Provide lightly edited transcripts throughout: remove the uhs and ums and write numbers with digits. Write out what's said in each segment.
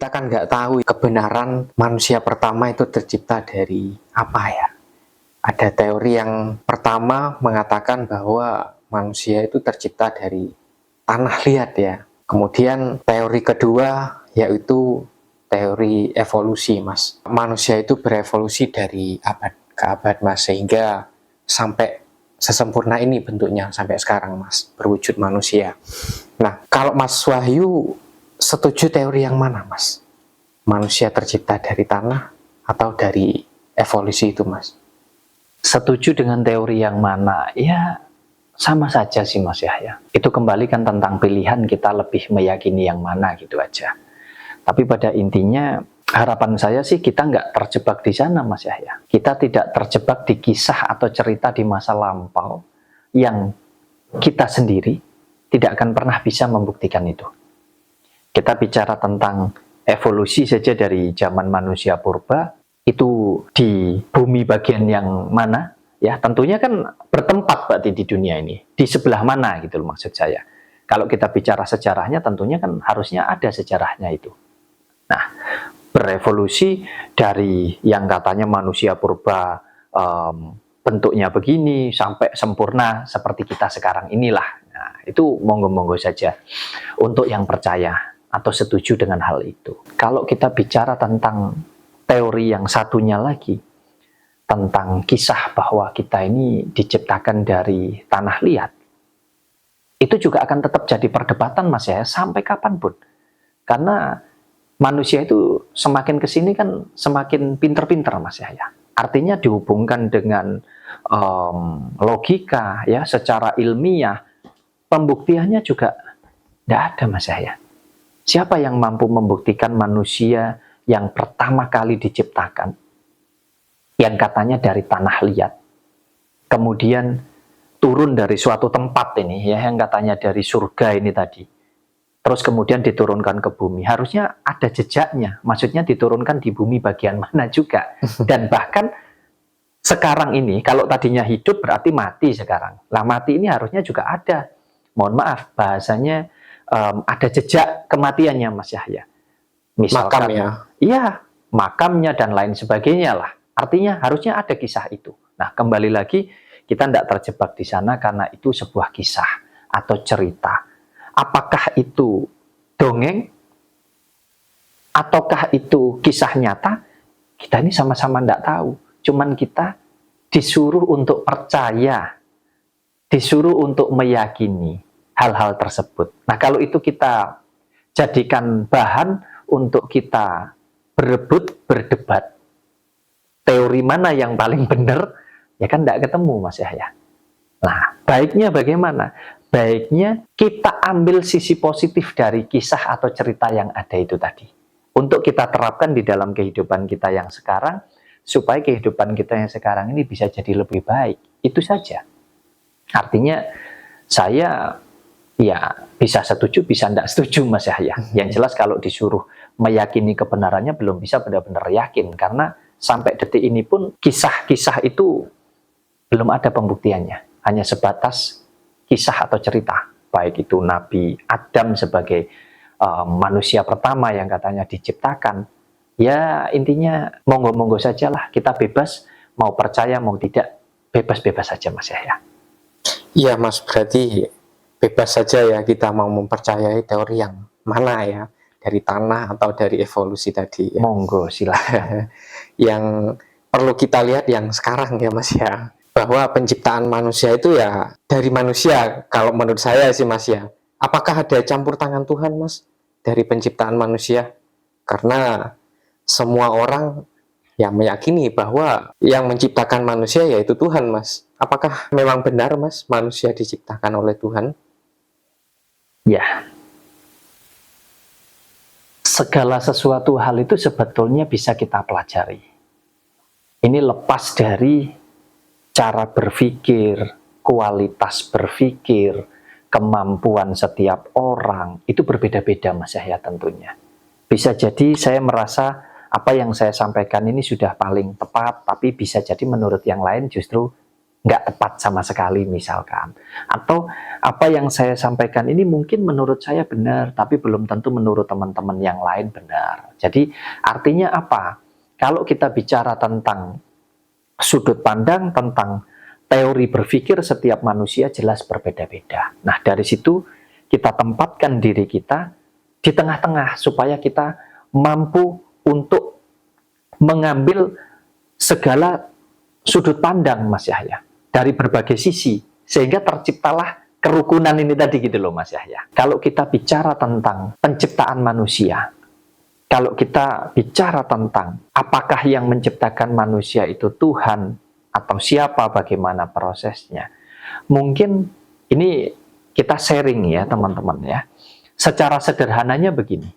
kita kan nggak tahu kebenaran manusia pertama itu tercipta dari apa ya. Ada teori yang pertama mengatakan bahwa manusia itu tercipta dari tanah liat ya. Kemudian teori kedua yaitu teori evolusi, Mas. Manusia itu berevolusi dari abad ke abad, Mas, sehingga sampai sesempurna ini bentuknya sampai sekarang, Mas, berwujud manusia. Nah, kalau Mas Wahyu setuju teori yang mana, Mas? Manusia tercipta dari tanah atau dari evolusi itu, Mas? Setuju dengan teori yang mana? Ya, sama saja sih, Mas Yahya. Itu kembali kan tentang pilihan, kita lebih meyakini yang mana gitu aja. Tapi pada intinya, harapan saya sih kita nggak terjebak di sana, Mas Yahya. Kita tidak terjebak di kisah atau cerita di masa lampau yang kita sendiri tidak akan pernah bisa membuktikan itu. Kita bicara tentang evolusi saja dari zaman manusia purba, itu di bumi bagian yang mana? Ya, tentunya kan bertempat berarti di dunia ini. Di sebelah mana gitu loh maksud saya. Kalau kita bicara sejarahnya tentunya kan harusnya ada sejarahnya itu. Nah, berevolusi dari yang katanya manusia purba bentuknya begini sampai sempurna seperti kita sekarang inilah. Nah, itu monggo-monggo saja untuk yang percaya atau setuju dengan hal itu. Kalau kita bicara tentang teori yang satunya lagi, tentang kisah bahwa kita ini diciptakan dari tanah liat, itu juga akan tetap jadi perdebatan, Mas ya, sampai kapanpun. Karena manusia itu semakin kesini kan semakin pinter-pinter, Mas Yahya. Artinya dihubungkan dengan logika, ya, secara ilmiah, pembuktiannya juga tidak ada, Mas Yahya. Siapa yang mampu membuktikan manusia yang pertama kali diciptakan, yang katanya dari tanah liat, kemudian turun dari suatu tempat ini, ya, yang katanya dari surga ini tadi, terus kemudian diturunkan ke bumi, harusnya ada jejaknya, maksudnya diturunkan di bumi bagian mana juga. Dan bahkan sekarang ini, kalau tadinya hidup berarti mati sekarang. Lah mati ini harusnya juga ada, mohon maaf, bahasanya ada jejak kematiannya, Mas Yahya. Misalkan, makam ya? Iya, makamnya dan lain sebagainya lah. Artinya harusnya ada kisah itu. Nah, kembali lagi, kita tidak terjebak di sana karena itu sebuah kisah atau cerita. Apakah itu dongeng? Ataukah itu kisah nyata? Kita ini sama-sama tidak tahu. Cuman kita disuruh untuk percaya, disuruh untuk meyakini hal-hal tersebut. Nah, kalau itu kita jadikan bahan untuk kita berebut, berdebat, teori mana yang paling benar, ya kan tidak ketemu, Mas Yahya. Nah, baiknya bagaimana? Baiknya kita ambil sisi positif dari kisah atau cerita yang ada itu tadi, untuk kita terapkan di dalam kehidupan kita yang sekarang, supaya kehidupan kita yang sekarang ini bisa jadi lebih baik. Itu saja. Artinya, saya ya bisa setuju, bisa tidak setuju, Mas Yahya. Yang jelas kalau disuruh meyakini kebenarannya belum bisa benar-benar yakin, karena sampai detik ini pun kisah-kisah itu belum ada pembuktiannya, hanya sebatas kisah atau cerita, baik itu Nabi Adam sebagai manusia pertama yang katanya diciptakan. Ya intinya monggo-monggo sajalah, kita bebas, mau percaya mau tidak, bebas-bebas saja, Mas Yahya. Iya, Mas, berarti bebas saja ya kita mau mempercayai teori yang mana ya, dari tanah atau dari evolusi tadi ya. Monggo silahkan. Yang perlu kita lihat yang sekarang ya, Mas ya, bahwa penciptaan manusia itu ya dari manusia. Kalau menurut saya sih, Mas ya, apakah ada campur tangan Tuhan, Mas, dari penciptaan manusia? Karena semua orang yang meyakini bahwa yang menciptakan manusia yaitu Tuhan, Mas. Apakah memang benar, Mas, manusia diciptakan oleh Tuhan? Ya, segala sesuatu hal itu sebetulnya bisa kita pelajari. Ini lepas dari cara berpikir, kualitas berpikir, kemampuan setiap orang, itu berbeda-beda, Mas Yahya, tentunya. Bisa jadi saya merasa apa yang saya sampaikan ini sudah paling tepat, tapi bisa jadi menurut yang lain justru nggak tepat sama sekali misalkan. Atau apa yang saya sampaikan ini mungkin menurut saya benar, tapi belum tentu menurut teman-teman yang lain benar. Jadi artinya apa? Kalau kita bicara tentang sudut pandang, tentang teori berpikir setiap manusia jelas berbeda-beda. Nah dari situ kita tempatkan diri kita di tengah-tengah supaya kita mampu untuk mengambil segala sudut pandang Mas Yahya dari berbagai sisi sehingga terciptalah kerukunan ini tadi gitu loh Mas Yahya. Kalau kita bicara tentang penciptaan manusia, kalau kita bicara tentang apakah yang menciptakan manusia itu Tuhan atau siapa, bagaimana prosesnya, mungkin ini kita sharing ya teman-teman ya. Secara sederhananya begini,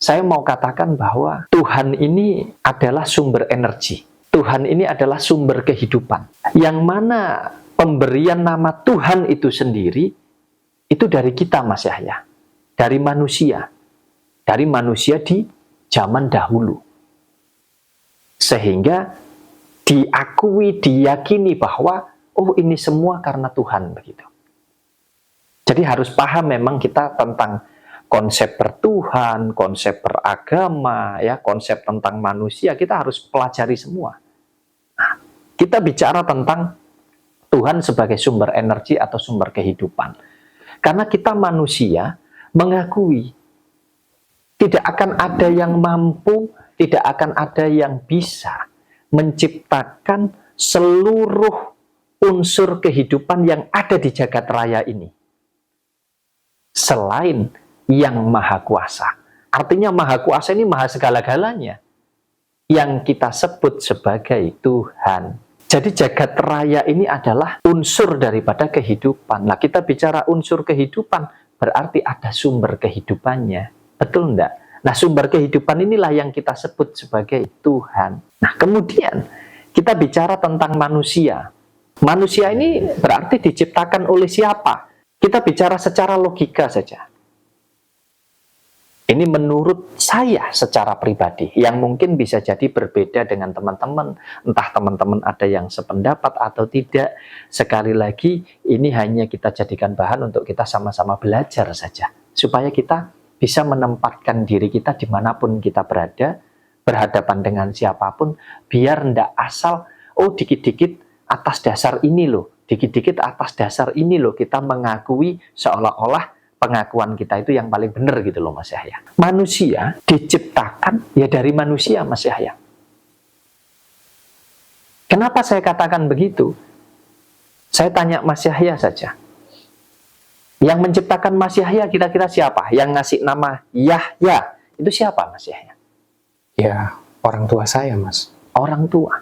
saya mau katakan bahwa Tuhan ini adalah sumber energi. Tuhan ini adalah sumber kehidupan. Yang mana pemberian nama Tuhan itu sendiri, itu dari kita Mas Yahya. Dari manusia. Dari manusia di zaman dahulu. Sehingga diakui, diyakini bahwa, oh ini semua karena Tuhan. Begitu. Jadi harus paham memang kita tentang konsep bertuhan, konsep beragama, ya, konsep tentang manusia, kita harus pelajari semua. Nah, kita bicara tentang Tuhan sebagai sumber energi atau sumber kehidupan. Karena kita manusia mengakui tidak akan ada yang mampu, tidak akan ada yang bisa menciptakan seluruh unsur kehidupan yang ada di jagat raya ini. Selain yang maha kuasa. Artinya maha kuasa ini maha segala-galanya. Yang kita sebut sebagai Tuhan. Jadi jagat raya ini adalah unsur daripada kehidupan. Nah kita bicara unsur kehidupan, berarti ada sumber kehidupannya. Betul enggak? Nah sumber kehidupan inilah yang kita sebut sebagai Tuhan. Nah kemudian kita bicara tentang manusia. Manusia ini berarti diciptakan oleh siapa? Kita bicara secara logika saja. Ini menurut saya secara pribadi, yang mungkin bisa jadi berbeda dengan teman-teman. Entah teman-teman ada yang sependapat atau tidak. Sekali lagi, ini hanya kita jadikan bahan untuk kita sama-sama belajar saja. Supaya kita bisa menempatkan diri kita dimanapun kita berada, berhadapan dengan siapapun, biar ndak asal, oh dikit-dikit atas dasar ini loh, dikit-dikit atas dasar ini loh, kita mengakui seolah-olah pengakuan kita itu yang paling benar gitu loh Mas Yahya. Manusia diciptakan ya dari manusia Mas Yahya. Kenapa saya katakan begitu? Saya tanya Mas Yahya saja. Yang menciptakan Mas Yahya kira-kira siapa? Yang ngasih nama Yahya itu siapa Mas Yahya? Ya, orang tua saya Mas. Orang tua.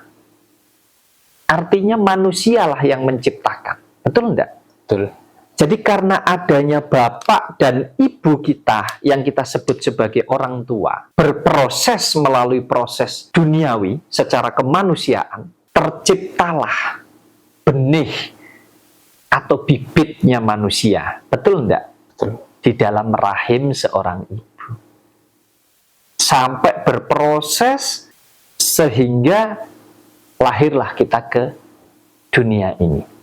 Artinya manusialah yang menciptakan. Betul enggak? Betul. Jadi karena adanya bapak dan ibu kita yang kita sebut sebagai orang tua, berproses melalui proses duniawi secara kemanusiaan, terciptalah benih atau bibitnya manusia. Betul enggak? Betul. Di dalam rahim seorang ibu. Sampai berproses sehingga lahirlah kita ke dunia ini.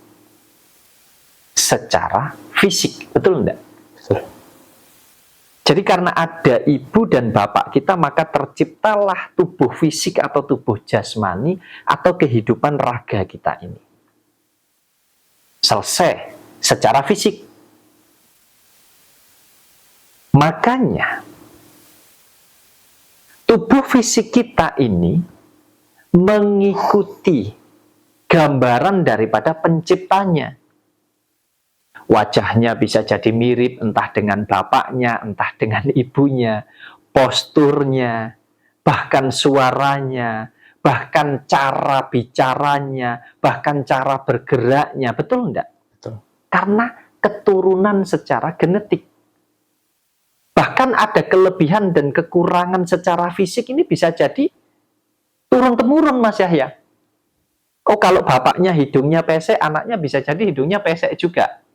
Secara fisik, betul enggak? Betul. Jadi karena ada ibu dan bapak kita, maka terciptalah tubuh fisik atau tubuh jasmani atau kehidupan raga kita ini. Selesai secara fisik. Makanya tubuh fisik kita ini mengikuti gambaran daripada penciptanya. Wajahnya bisa jadi mirip entah dengan bapaknya, entah dengan ibunya, posturnya, bahkan suaranya, bahkan cara bicaranya, bahkan cara bergeraknya. Betul enggak? Betul. Karena keturunan secara genetik. Bahkan ada kelebihan dan kekurangan secara fisik ini bisa jadi turun-temurun Mas Yahya. Oh kalau bapaknya hidungnya pesek, anaknya bisa jadi hidungnya pesek juga.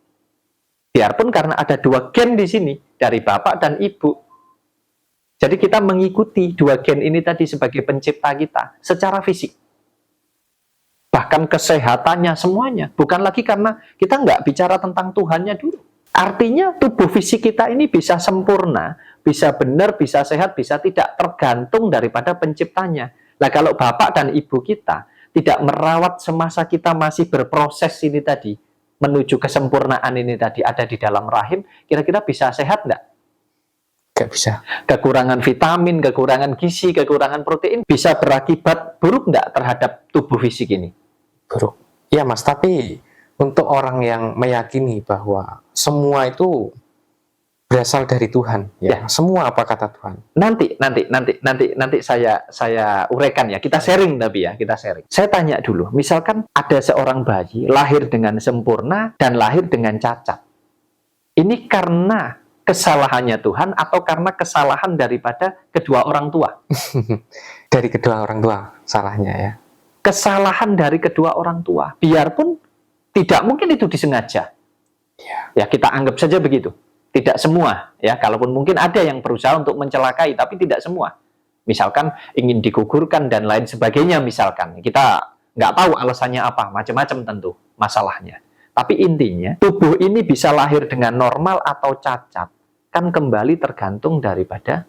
Biarpun karena ada dua gen di sini, dari bapak dan ibu. Jadi kita mengikuti dua gen ini tadi sebagai pencipta kita, secara fisik. bahkan kesehatannya, semuanya. Bukan lagi karena kita nggak bicara tentang Tuhannya dulu. Artinya tubuh fisik kita ini bisa sempurna, bisa benar, bisa sehat, bisa tidak, tergantung daripada penciptanya. Nah, kalau bapak dan ibu kita tidak merawat semasa kita masih berproses ini tadi, menuju kesempurnaan ini tadi ada di dalam rahim, kira-kira bisa sehat nggak? Nggak bisa. Kekurangan vitamin, kekurangan gizi, kekurangan protein bisa berakibat buruk nggak terhadap tubuh fisik ini? Buruk. Ya Mas, tapi untuk orang yang meyakini bahwa semua itu berasal dari Tuhan, ya, semua apa kata Tuhan? Nanti saya uraikan ya. Kita sharing tapi ya, kita sharing. Saya tanya dulu, misalkan ada seorang bayi lahir dengan sempurna dan lahir dengan cacat. Ini karena kesalahannya Tuhan atau karena kesalahan daripada kedua orang tua? Dari kedua orang tua salahnya ya. Kesalahan dari kedua orang tua. Biarpun tidak mungkin itu disengaja. Ya, kita anggap saja begitu. Tidak semua, ya. Kalaupun mungkin ada yang berusaha untuk mencelakai, tapi tidak semua. Misalkan ingin digugurkan dan lain sebagainya, misalkan. Kita nggak tahu alasannya apa, macam-macam tentu masalahnya. Tapi intinya, tubuh ini bisa lahir dengan normal atau cacat, kan kembali tergantung daripada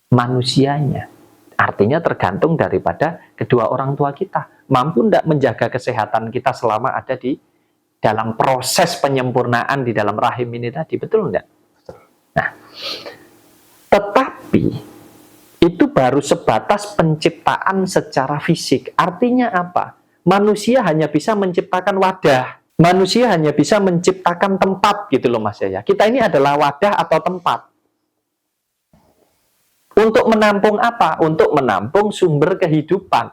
manusianya. Artinya tergantung daripada kedua orang tua kita. Mampu tidak menjaga kesehatan kita selama ada di dalam proses penyempurnaan di dalam rahim ini tadi, betul enggak? Nah, tetapi itu baru sebatas penciptaan secara fisik. Artinya apa? Manusia hanya bisa menciptakan wadah. Manusia hanya bisa menciptakan tempat gitu loh Mas Yaya. Kita ini adalah wadah atau tempat. Untuk menampung apa? Untuk menampung sumber kehidupan.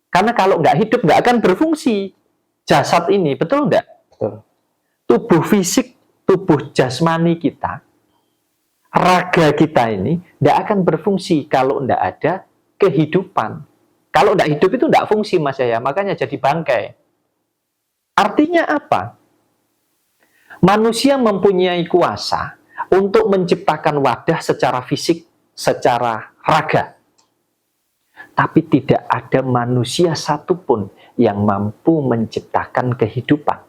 Karena kalau nggak hidup nggak akan berfungsi jasad ini, betul nggak? Betul. Tubuh fisik, tubuh jasmani kita, raga kita ini nggak akan berfungsi kalau nggak ada kehidupan. Kalau nggak hidup itu nggak fungsi Mas Yaya, makanya jadi bangkai. Artinya apa? Manusia mempunyai kuasa untuk menciptakan wadah secara fisik, secara raga. Tapi tidak ada manusia satupun yang mampu menciptakan kehidupan.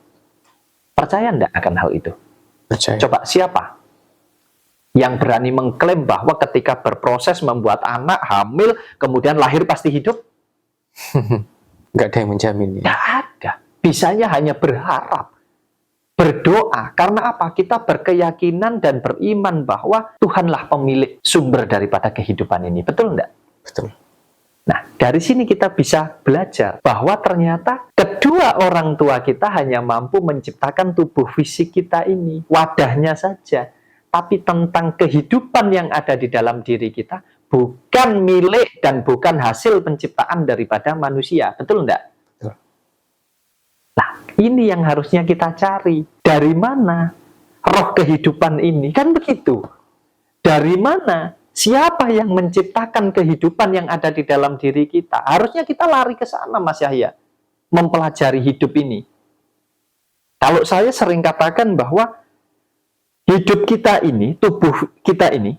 Percaya enggak akan hal itu? Percaya. Coba siapa yang berani mengklaim bahwa ketika berproses membuat anak, hamil, kemudian lahir pasti hidup? Nggak ada yang menjamin. Nggak ada. Bisanya hanya berharap, berdoa. Karena apa? Kita berkeyakinan dan beriman bahwa Tuhanlah pemilik sumber daripada kehidupan ini. Betul enggak? Betul. Nah, dari sini kita bisa belajar bahwa ternyata kedua orang tua kita hanya mampu menciptakan tubuh fisik kita ini, wadahnya saja. Tapi tentang kehidupan yang ada di dalam diri kita bukan milik dan bukan hasil penciptaan daripada manusia. Betul enggak? Betul. Nah, ini yang harusnya kita cari. Dari mana roh kehidupan ini? Kan begitu. Dari mana? Siapa yang menciptakan kehidupan yang ada di dalam diri kita? Harusnya kita lari ke sana, Mas Yahya. Mempelajari hidup ini. Kalau saya sering katakan bahwa hidup kita ini, tubuh kita ini,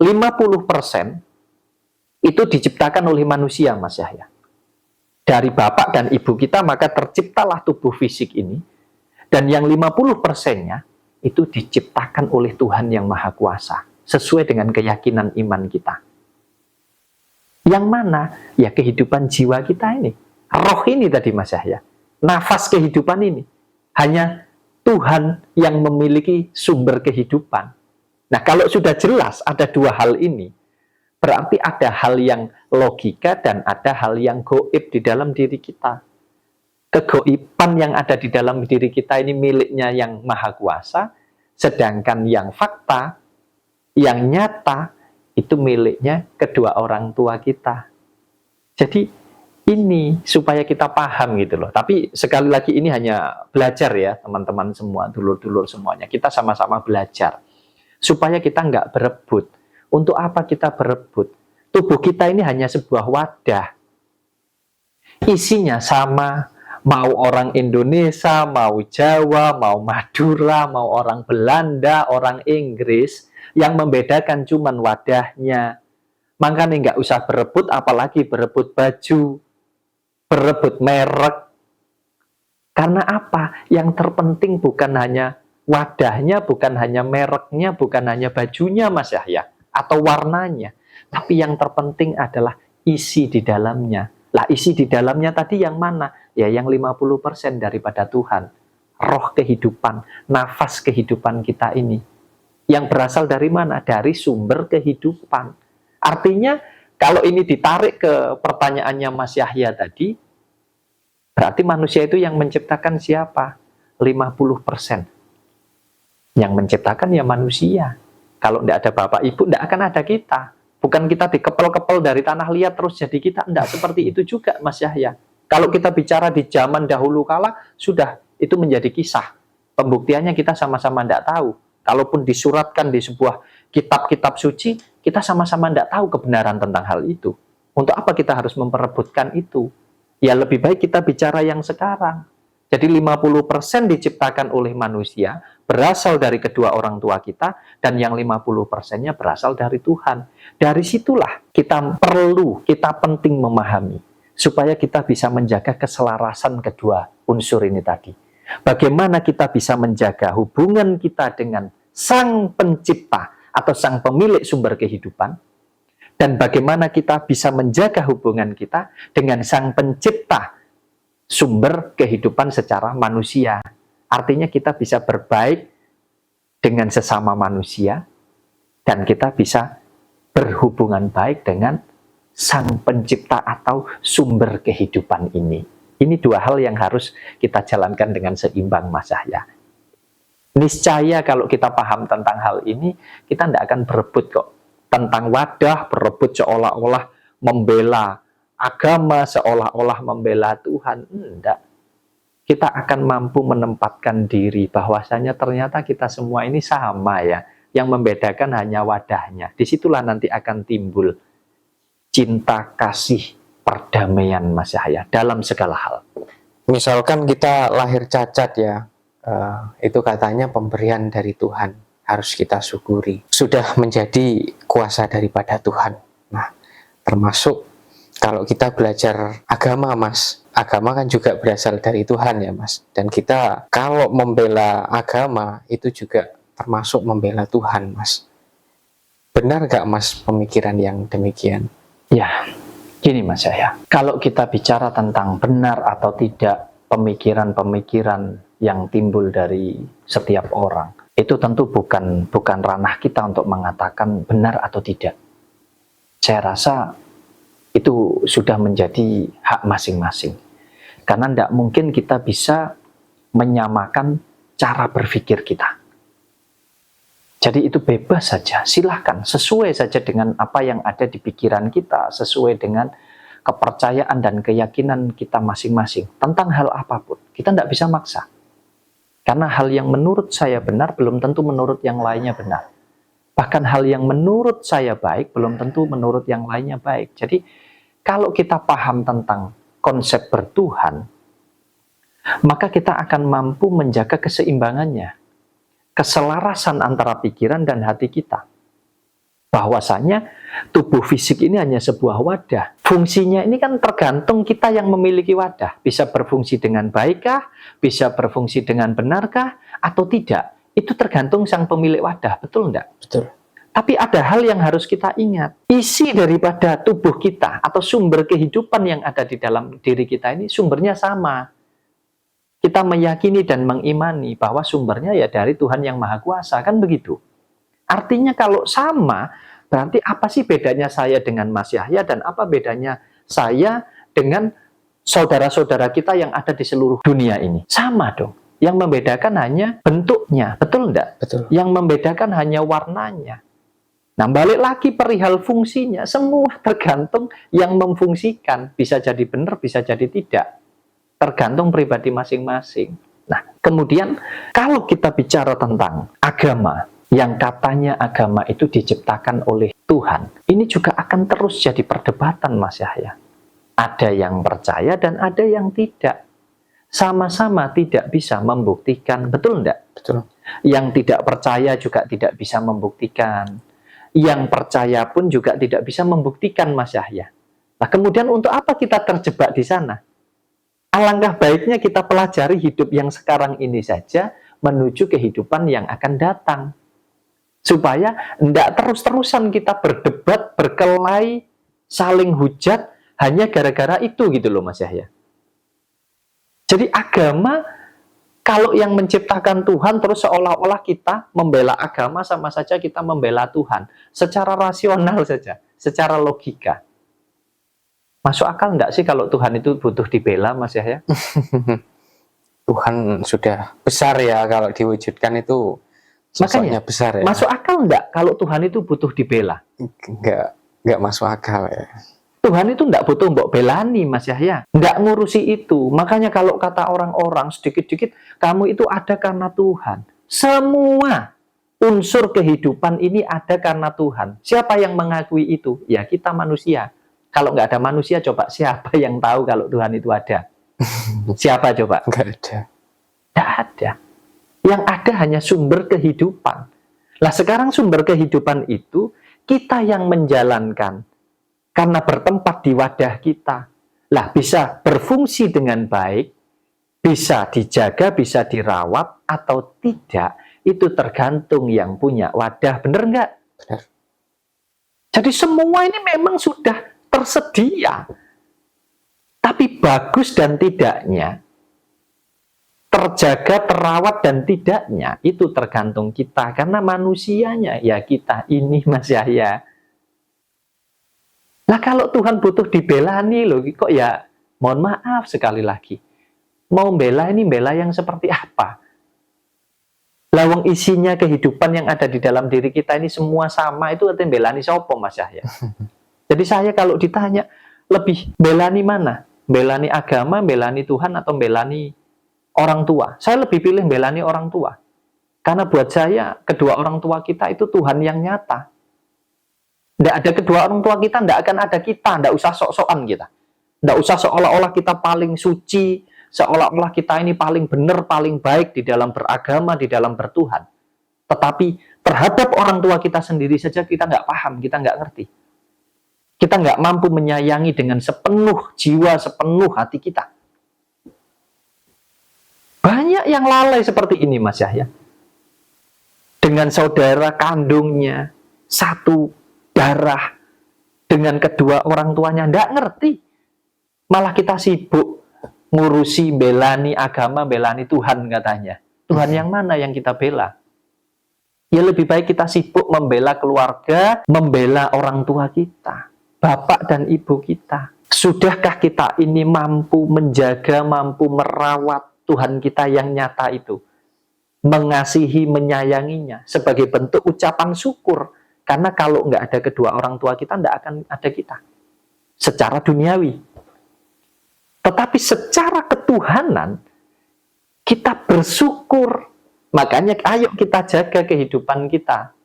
50% itu diciptakan oleh manusia, Mas Yahya. Dari bapak dan ibu kita, maka terciptalah tubuh fisik ini. Dan yang 50%-nya itu diciptakan oleh Tuhan yang Maha Kuasa. Sesuai dengan keyakinan iman kita. Yang mana? Ya kehidupan jiwa kita ini. Roh ini tadi Mas Yahya. Nafas kehidupan ini. Hanya Tuhan yang memiliki sumber kehidupan. Nah kalau sudah jelas ada dua hal ini, berarti ada hal yang logika dan ada hal yang gaib di dalam diri kita. Kegoiban yang ada di dalam diri kita ini miliknya yang Maha Kuasa, sedangkan yang fakta, yang nyata itu miliknya kedua orang tua kita. Jadi ini supaya kita paham gitu loh. Tapi sekali lagi ini hanya belajar ya teman-teman semua, dulur-dulur semuanya. Kita sama-sama belajar supaya kita nggak berebut. Untuk apa kita berebut? Tubuh kita ini hanya sebuah wadah. Isinya sama, mau orang Indonesia, mau Jawa, mau Madura, mau orang Belanda, orang Inggris. Yang membedakan cuman wadahnya. Makanya nggak usah berebut, apalagi berebut baju. berebut merek. Karena apa? Yang terpenting bukan hanya wadahnya, bukan hanya mereknya, bukan hanya bajunya Mas Yahya, atau warnanya. Tapi yang terpenting adalah isi di dalamnya. Lah isi di dalamnya tadi yang mana? Ya yang 50% daripada Tuhan. Roh kehidupan, nafas kehidupan kita ini. Yang berasal dari mana? Dari sumber kehidupan. Artinya kalau ini ditarik ke pertanyaannya Mas Yahya tadi, berarti manusia itu yang menciptakan siapa? 50%. Yang menciptakan ya manusia. Kalau tidak ada bapak ibu, tidak akan ada kita. Bukan kita dikepel-kepel dari tanah liat terus jadi kita. Tidak seperti itu juga Mas Yahya. Kalau kita bicara di zaman dahulu kala, sudah itu menjadi kisah. Pembuktiannya kita sama-sama tidak tahu. Kalaupun disuratkan di sebuah kitab-kitab suci, kita sama-sama tidak tahu kebenaran tentang hal itu. Untuk apa kita harus memperebutkan itu? Ya lebih baik kita bicara yang sekarang. Jadi 50% diciptakan oleh manusia, berasal dari kedua orang tua kita, dan yang 50%-nya berasal dari Tuhan. Dari situlah kita penting memahami, supaya kita bisa menjaga keselarasan kedua unsur ini tadi. Bagaimana kita bisa menjaga hubungan kita dengan Sang Pencipta atau Sang Pemilik sumber kehidupan, dan bagaimana kita bisa menjaga hubungan kita dengan Sang Pencipta sumber kehidupan secara manusia. Artinya kita bisa berbaik dengan sesama manusia, dan kita bisa berhubungan baik dengan Sang Pencipta atau sumber kehidupan ini. Ini dua hal yang harus kita jalankan dengan seimbang Mas Yahya. Niscaya kalau kita paham tentang hal ini, kita tidak akan berebut kok. Tentang wadah, berebut seolah-olah membela agama, seolah-olah membela Tuhan. Tidak. Kita akan mampu menempatkan diri bahwasanya ternyata kita semua ini sama ya. Yang membedakan hanya wadahnya. Disitulah nanti akan timbul cinta, kasih, perdamaian Mas Yahya dalam segala hal. Misalkan kita lahir cacat ya, itu katanya pemberian dari Tuhan. Harus kita syukuri. Sudah menjadi kuasa daripada Tuhan. Nah, termasuk kalau kita belajar agama Mas, agama kan juga berasal dari Tuhan ya Mas. Dan kita kalau membela agama itu juga termasuk membela Tuhan Mas. Benar gak Mas pemikiran yang demikian? Ya, gini Mas Yahya. Kalau kita bicara tentang benar atau tidak pemikiran-pemikiran yang timbul dari setiap orang, itu tentu bukan ranah kita untuk mengatakan benar atau tidak. Saya rasa itu sudah menjadi hak masing-masing. Karena tidak mungkin kita bisa menyamakan cara berpikir kita. Jadi itu bebas saja, silahkan, sesuai saja dengan apa yang ada di pikiran kita, sesuai dengan kepercayaan dan keyakinan kita masing-masing tentang hal apapun. Kita tidak bisa maksa. Karena hal yang menurut saya benar belum tentu menurut yang lainnya benar. Bahkan hal yang menurut saya baik belum tentu menurut yang lainnya baik. Jadi kalau kita paham tentang konsep bertuhan, maka kita akan mampu menjaga keseimbangannya, keselarasan antara pikiran dan hati kita. Bahwasanya tubuh fisik ini hanya sebuah wadah. Fungsinya ini kan tergantung kita yang memiliki wadah. Bisa berfungsi dengan baikkah, bisa berfungsi dengan benarkah, atau tidak. Itu tergantung sang pemilik wadah, betul enggak? Betul. Tapi ada hal yang harus kita ingat. Isi daripada tubuh kita atau sumber kehidupan yang ada di dalam diri kita ini sumbernya sama. Kita meyakini dan mengimani bahwa sumbernya ya dari Tuhan yang Maha Kuasa, kan begitu. Artinya kalau sama, berarti apa sih bedanya saya dengan Mas Yahya dan apa bedanya saya dengan saudara-saudara kita yang ada di seluruh dunia ini? Sama dong. Yang membedakan hanya bentuknya, betul enggak? Betul. Yang membedakan hanya warnanya. Nah, balik lagi perihal fungsinya, semua tergantung yang memfungsikan. Bisa jadi benar, bisa jadi tidak. Tergantung pribadi masing-masing. Nah, kemudian kalau kita bicara tentang agama, yang katanya agama itu diciptakan oleh Tuhan, ini juga akan terus jadi perdebatan Mas Yahya. Ada yang percaya dan ada yang tidak. Sama-sama tidak bisa membuktikan, betul enggak? Betul. Yang tidak percaya juga tidak bisa membuktikan. Yang percaya pun juga tidak bisa membuktikan Mas Yahya. Nah, kemudian untuk apa kita terjebak di sana? Alangkah baiknya kita pelajari hidup yang sekarang ini saja menuju kehidupan yang akan datang. Supaya tidak terus-terusan kita berdebat, berkelahi, saling hujat, hanya gara-gara itu gitu loh Mas Yahya. Jadi agama, kalau yang menciptakan Tuhan terus seolah-olah kita membela agama sama saja kita membela Tuhan. Secara rasional saja, secara logika. Masuk akal enggak sih kalau Tuhan itu butuh dibela Mas Yahya? Tuhan sudah besar ya, kalau diwujudkan itu sosoknya besar ya. Masuk akal enggak kalau Tuhan itu butuh dibela? Enggak masuk akal ya. Tuhan itu enggak butuh mbok belani Mas Yahya. Enggak ngurusi itu. Makanya kalau kata orang-orang sedikit-sedikit, kamu itu ada karena Tuhan. Semua unsur kehidupan ini ada karena Tuhan. Siapa yang mengakui itu? Ya kita manusia. Kalau nggak ada manusia, coba siapa yang tahu kalau Tuhan itu ada? Siapa coba? Nggak ada. Nggak ada. Yang ada hanya sumber kehidupan. Lah sekarang sumber kehidupan itu kita yang menjalankan. Karena bertempat di wadah kita. Lah bisa berfungsi dengan baik, bisa dijaga, bisa dirawat, atau tidak. Itu tergantung yang punya wadah. Benar nggak? Benar. Jadi semua ini memang sudah tersedia. Tapi bagus dan tidaknya, terjaga, terawat dan tidaknya, itu tergantung kita. Karena manusianya, ya kita ini Mas Yahya. Nah kalau Tuhan butuh dibelani loh, kok ya mohon maaf sekali lagi. Mau bela ini bela yang seperti apa? Lawang isinya kehidupan yang ada di dalam diri kita ini semua sama, itu artinya belani sopo Mas Yahya. Jadi saya kalau ditanya, lebih belani mana? Belani agama, belani Tuhan, atau belani orang tua? Saya lebih pilih belani orang tua. Karena buat saya, kedua orang tua kita itu Tuhan yang nyata. Tidak ada kedua orang tua kita, tidak akan ada kita. Tidak usah sok-sokan kita. Tidak usah seolah-olah kita paling suci, seolah-olah kita ini paling benar, paling baik di dalam beragama, di dalam bertuhan. Tetapi terhadap orang tua kita sendiri saja kita nggak paham, kita nggak ngerti. Kita nggak mampu menyayangi dengan sepenuh jiwa, sepenuh hati kita. Banyak yang lalai seperti ini Mas Yahya. Dengan saudara kandungnya, satu darah, dengan kedua orang tuanya, nggak ngerti. Malah kita sibuk ngurusi belani agama, belani Tuhan katanya. Tuhan yang mana yang kita bela? Ya lebih baik kita sibuk membela keluarga, membela orang tua kita. Bapak dan ibu kita. Sudahkah kita ini mampu menjaga, mampu merawat Tuhan kita yang nyata itu? Mengasihi, menyayanginya sebagai bentuk ucapan syukur. Karena kalau nggak ada kedua orang tua kita, nggak akan ada kita. Secara duniawi. Tetapi secara ketuhanan, kita bersyukur. Makanya ayo kita jaga kehidupan kita.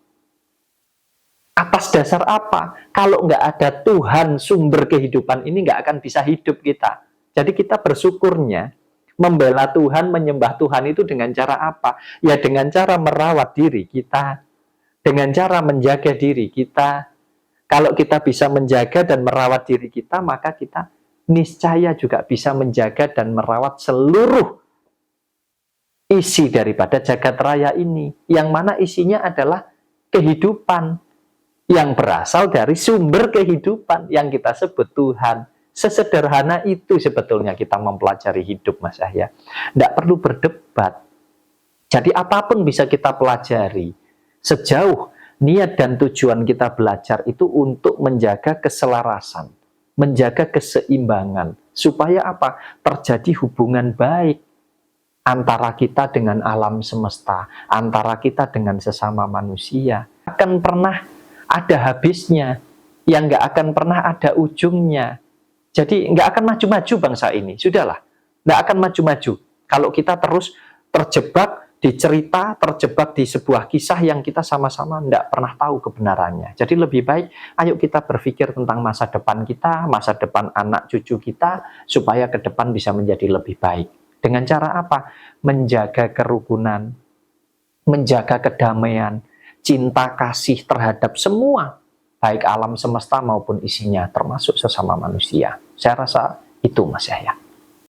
Atas dasar apa? Kalau nggak ada Tuhan, sumber kehidupan ini nggak akan bisa hidup kita. Jadi kita bersyukurnya, membela Tuhan, menyembah Tuhan itu dengan cara apa? Ya dengan cara merawat diri kita, dengan cara menjaga diri kita. Kalau kita bisa menjaga dan merawat diri kita, maka kita niscaya juga bisa menjaga dan merawat seluruh isi daripada jagat raya ini. Yang mana isinya adalah kehidupan yang berasal dari sumber kehidupan yang kita sebut Tuhan. Sesederhana itu sebetulnya kita mempelajari hidup Mas Yahya. Tidak perlu berdebat. Jadi apapun bisa kita pelajari. Sejauh niat dan tujuan kita belajar itu untuk menjaga keselarasan, menjaga keseimbangan. Supaya apa? Terjadi hubungan baik antara kita dengan alam semesta, antara kita dengan sesama manusia. Akan pernah ada habisnya, yang nggak akan pernah ada ujungnya. Jadi nggak akan maju-maju bangsa ini, sudahlah, nggak akan maju-maju. Kalau kita terus terjebak di cerita, terjebak di sebuah kisah yang kita sama-sama nggak pernah tahu kebenarannya. Jadi lebih baik, ayo kita berpikir tentang masa depan kita, masa depan anak cucu kita, supaya ke depan bisa menjadi lebih baik. Dengan cara apa? Menjaga kerukunan, menjaga kedamaian, cinta kasih terhadap semua, baik alam semesta maupun isinya, termasuk sesama manusia. Saya rasa itu Mas Yahya.